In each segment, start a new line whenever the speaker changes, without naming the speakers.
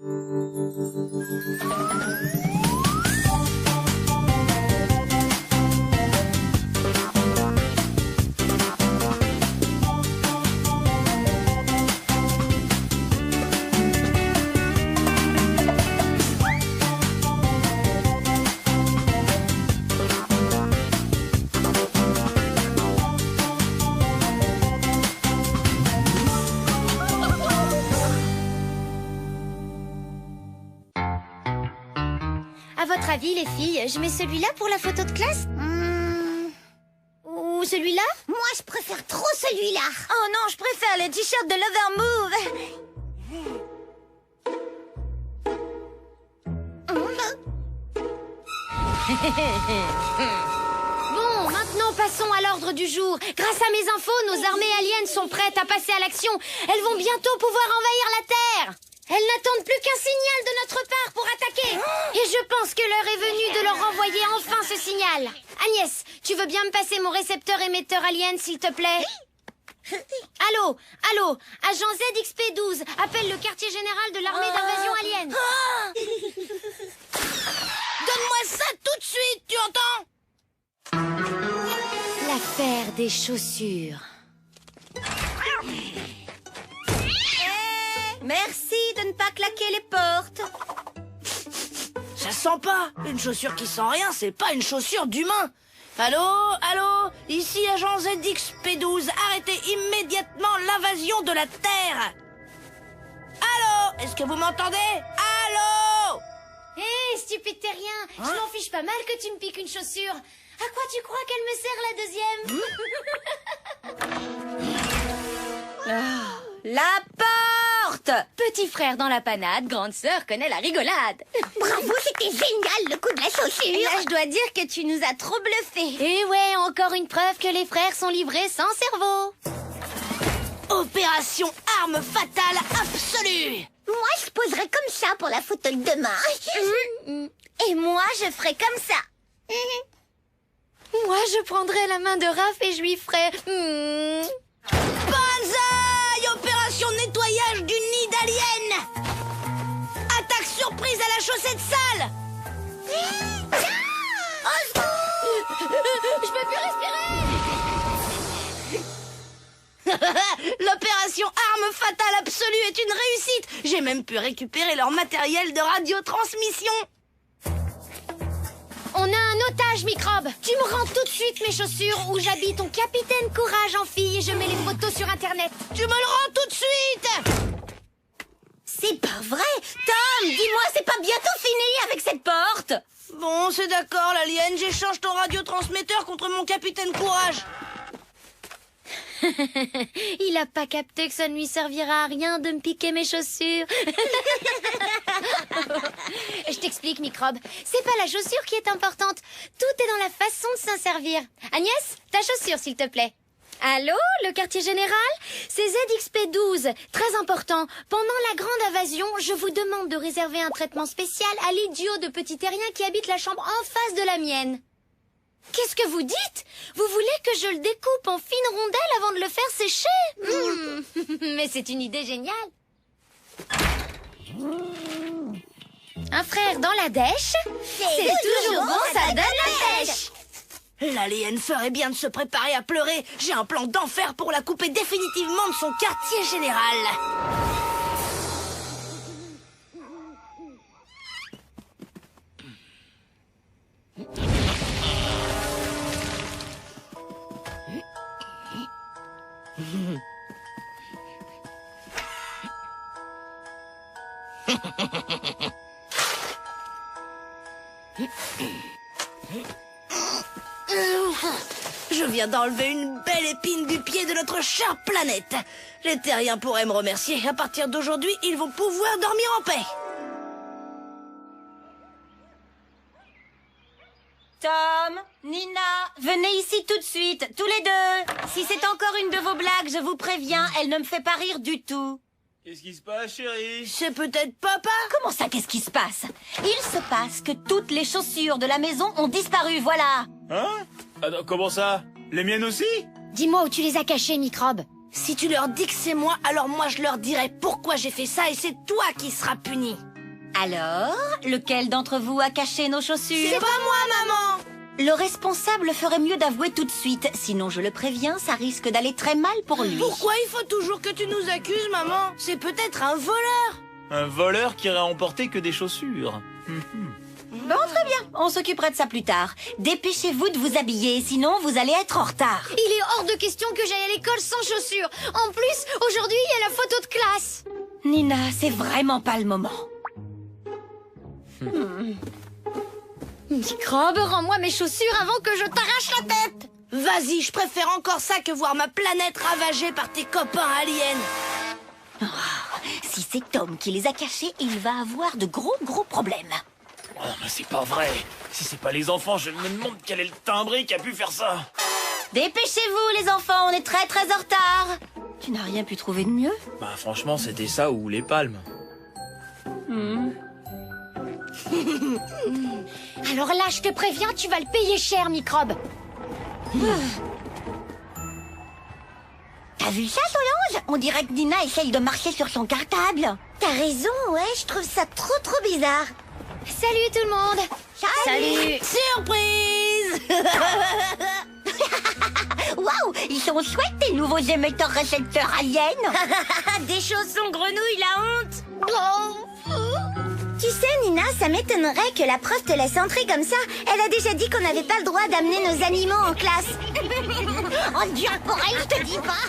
À votre avis, les filles, je mets celui-là pour la photo de classe Ou celui-là?
Moi, je préfère trop celui-là.
Oh non, je préfère le t-shirt de Lovermove. Bon, maintenant passons à l'ordre du jour. Grâce à mes infos, nos armées aliens sont prêtes à passer à l'action. Elles vont bientôt pouvoir envahir la Terre. Elles n'attendent plus qu'un signal de notre part pour attaquer. Et je pense que l'heure est venue de leur envoyer enfin ce signal. Agnès, tu veux bien me passer mon récepteur émetteur alien, s'il te plaît? Allô, allô, agent ZXP12, appelle le quartier général de l'armée d'invasion alien.
Donne-moi ça tout de suite, tu entends?
L'affaire des chaussures.
Merci de ne pas claquer les portes.
Ça sent pas. Une chaussure qui sent rien, c'est pas une chaussure d'humain. Allô, allô, ici agent ZXP12, arrêtez immédiatement l'invasion de la Terre. Allô, est-ce que vous m'entendez? Allô?
Hé, stupide terrien, je m'en fiche pas mal que tu me piques une chaussure. À quoi tu crois qu'elle me sert la deuxième?
La porte!
Petit frère dans la panade, grande sœur connaît la rigolade.
Bravo, c'était génial le coup de la chaussure.
Là, je dois dire que tu nous as trop bluffés. Et ouais, encore une preuve que les frères sont livrés sans cerveau.
Opération arme fatale absolue.
Moi, je poserais comme ça pour la photo de demain.
Et moi, je ferais comme ça. Moi, je prendrais la main de Raph et je lui ferais...
Banzai! Opération nettoyage du nid d'alien. Attaque surprise à la chaussette sale.
Je peux plus respirer.
L'opération arme fatale absolue est une réussite. J'ai même pu récupérer leur matériel de radiotransmission.
On a un otage, Microbe. Tu me rends tout de suite mes chaussures où j'habille ton capitaine Courage en fille et je mets les photos sur Internet.
Tu me le rends tout de suite.
C'est pas vrai. Tom, dis-moi, c'est pas bientôt fini avec cette porte?
Bon, c'est d'accord, l'alien. J'échange ton radiotransmetteur contre mon capitaine Courage.
Il a pas capté que ça ne lui servira à rien de me piquer mes chaussures. Je t'explique, Microbe. C'est pas la chaussure qui est importante. Tout est dans la façon de s'en servir. Agnès, ta chaussure, s'il te plaît. Allô, le quartier général? C'est ZXP12. Très important. Pendant la grande invasion, je vous demande de réserver un traitement spécial à l'idiot de petit terrien qui habite la chambre en face de la mienne. Qu'est-ce que vous dites? Vous voulez que je le découpe en fines rondelles avant de le faire sécher? Mais c'est une idée géniale. Un frère dans la dèche, c'est toujours bon, ça donne la pêche.
L'alien ferait bien de se préparer à pleurer. J'ai un plan d'enfer pour la couper définitivement de son quartier général. Je viens d'enlever une belle épine du pied de notre chère planète. Les terriens pourraient me remercier. À partir d'aujourd'hui, ils vont pouvoir dormir en paix.
Tom, Nina, venez ici tout de suite, tous les deux. Si c'est encore une de vos blagues, je vous préviens, elle ne me fait pas rire du tout.
Qu'est-ce qui se passe, chérie?
C'est peut-être papa?
Comment ça, qu'est-ce qui se passe? Il se passe que toutes les chaussures de la maison ont disparu, voilà.
Hein? Attends, comment ça? Les miennes aussi?
Dis-moi où tu les as cachées, Microbe.
Si tu leur dis que c'est moi, alors moi je leur dirai pourquoi j'ai fait ça et c'est toi qui seras puni.
Alors, lequel d'entre vous a caché nos chaussures?
C'est pas moi, maman!
Le responsable ferait mieux d'avouer tout de suite, sinon je le préviens, ça risque d'aller très mal pour lui.
Pourquoi il faut toujours que tu nous accuses, maman? C'est peut-être un voleur.
Un voleur qui aurait emporté que des chaussures.
Bon, très bien, on s'occupera de ça plus tard. Dépêchez-vous de vous habiller, sinon vous allez être en retard.
Il est hors de question que j'aille à l'école sans chaussures. En plus, aujourd'hui, il y a la photo de classe.
Nina, c'est vraiment pas le moment.
Microbe, rends-moi mes chaussures avant que je t'arrache la tête.
Vas-y, je préfère encore ça que voir ma planète ravagée par tes copains aliens.
Si c'est Tom qui les a cachés, il va avoir de gros problèmes.
Oh, mais c'est pas vrai. Si c'est pas les enfants, je me demande quel est le timbré qui a pu faire ça.
Dépêchez-vous les enfants, on est très en retard. Tu n'as rien pu trouver de mieux?
Bah franchement, c'était ça ou les palmes.
Alors là, je te préviens, tu vas le payer cher, Microbe.
T'as vu ça, Solange? On dirait que Nina essaye de marcher sur son cartable. T'as raison, ouais, je trouve ça trop bizarre.
Salut tout le monde. Salut.
Surprise!
Waouh, ils sont chouettes tes nouveaux émetteurs récepteurs aliens.
Des chaussons grenouilles, la honte.
Tu sais, Nina, ça m'étonnerait que la prof te laisse entrer comme ça. Elle a déjà dit qu'on n'avait pas le droit d'amener nos animaux en classe. Oh Dieu, pour elle, je te dis pas.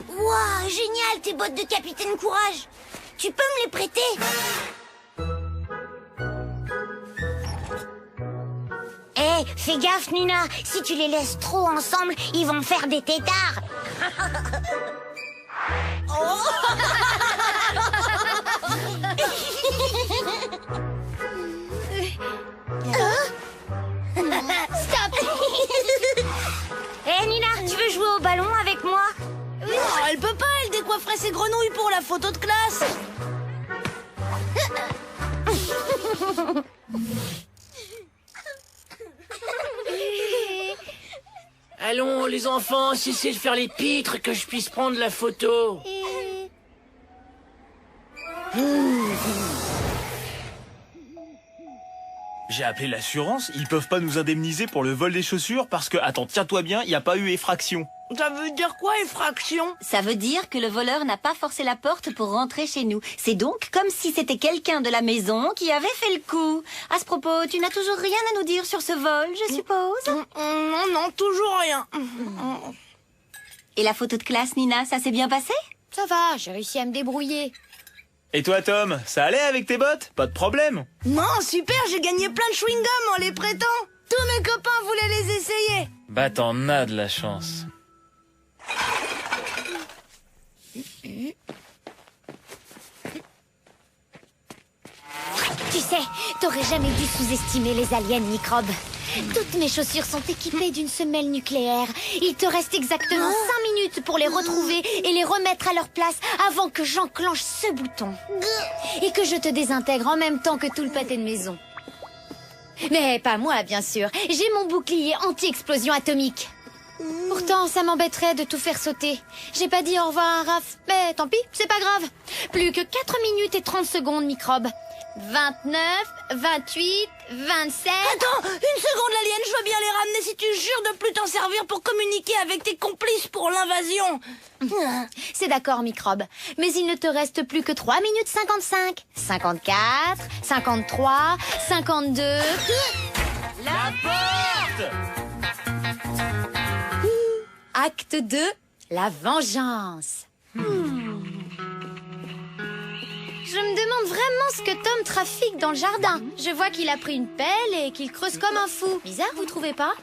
Waouh, génial, tes bottes de capitaine Courage. Tu peux me les prêter? Eh, fais gaffe, Nina. Si tu les laisses trop ensemble, ils vont faire des têtards.
Stop.
Eh, Nina, tu veux jouer au ballon avec moi?
Non, elle peut pas, elle décoifferait ses grenouilles pour la photo de classe.
Allons, les enfants, cessez de faire les pitres, que je puisse prendre la photo.
J'ai appelé l'assurance, ils peuvent pas nous indemniser pour le vol des chaussures parce que, attends, tiens-toi bien, il n'y a pas eu effraction.
Ça veut dire quoi, effraction?
Ça veut dire que le voleur n'a pas forcé la porte pour rentrer chez nous. C'est donc comme si c'était quelqu'un de la maison qui avait fait le coup. À ce propos, tu n'as toujours rien à nous dire sur ce vol, je suppose?
Non, toujours rien.
Et la photo de classe, Nina, ça s'est bien passé?
Ça va, j'ai réussi à me débrouiller.
Et toi, Tom, ça allait avec tes bottes? Pas de problème.
Non, super, j'ai gagné plein de chewing-gum en les prêtant. Tous mes copains voulaient les essayer.
Bah t'en as de la chance.
Tu sais, t'aurais jamais dû sous-estimer les aliens, Microbe. Toutes mes chaussures sont équipées d'une semelle nucléaire. Il te reste exactement 5 minutes pour les retrouver et les remettre à leur place avant que j'enclenche ce bouton. Et que je te désintègre en même temps que tout le pâté de maison. Mais pas moi, bien sûr. J'ai mon bouclier anti-explosion atomique. Pourtant, ça m'embêterait de tout faire sauter. J'ai pas dit au revoir à Raph. Mais tant pis, c'est pas grave. Plus que 4 minutes et 30 secondes, Microbe. 29, 28, 27...
Attends, une seconde, l'alien, je veux bien les ramener si tu jures de plus t'en servir pour communiquer avec tes complices pour l'invasion.
C'est d'accord, Microbe. Mais il ne te reste plus que 3 minutes 55. 54, 53, 52...
La porte!
Acte 2, la vengeance. Je me demande vraiment ce que Tom trafique dans le jardin. Je vois qu'il a pris une pelle et qu'il creuse comme un fou. Bizarre, vous trouvez pas?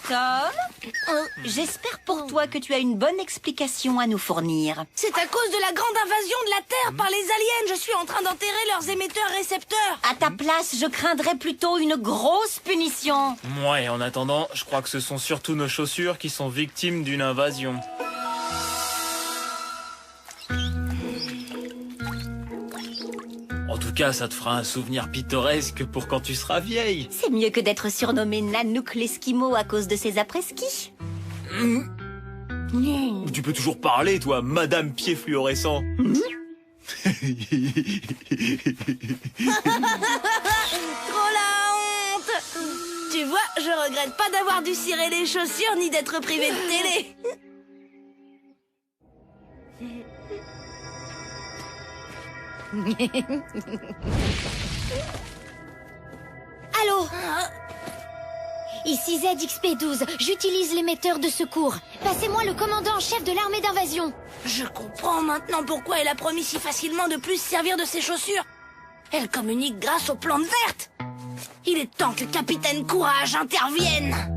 Tom, j'espère pour toi que tu as une bonne explication à nous fournir.
C'est à cause de la grande invasion de la Terre par les aliens. Je suis en train d'enterrer leurs émetteurs-récepteurs.
À ta place, je craindrais plutôt une grosse punition.
Ouais, en attendant, je crois que ce sont surtout nos chaussures qui sont victimes d'une invasion. En tout cas, ça te fera un souvenir pittoresque pour quand tu seras vieille.
C'est mieux que d'être surnommé Nanook l'Esquimau à cause de ses après-ski.
Tu peux toujours parler, toi, Madame Pied Fluorescent.
Trop la honte! Tu vois, je regrette pas d'avoir dû cirer les chaussures ni d'être privé de télé.
Allô? Ici ZXP12, j'utilise l'émetteur de secours. Passez-moi le commandant en chef de l'armée d'invasion.
Je comprends maintenant pourquoi elle a promis si facilement de plus se servir de ses chaussures. Elle communique grâce aux plantes vertes. Il est temps que Capitaine Courage intervienne.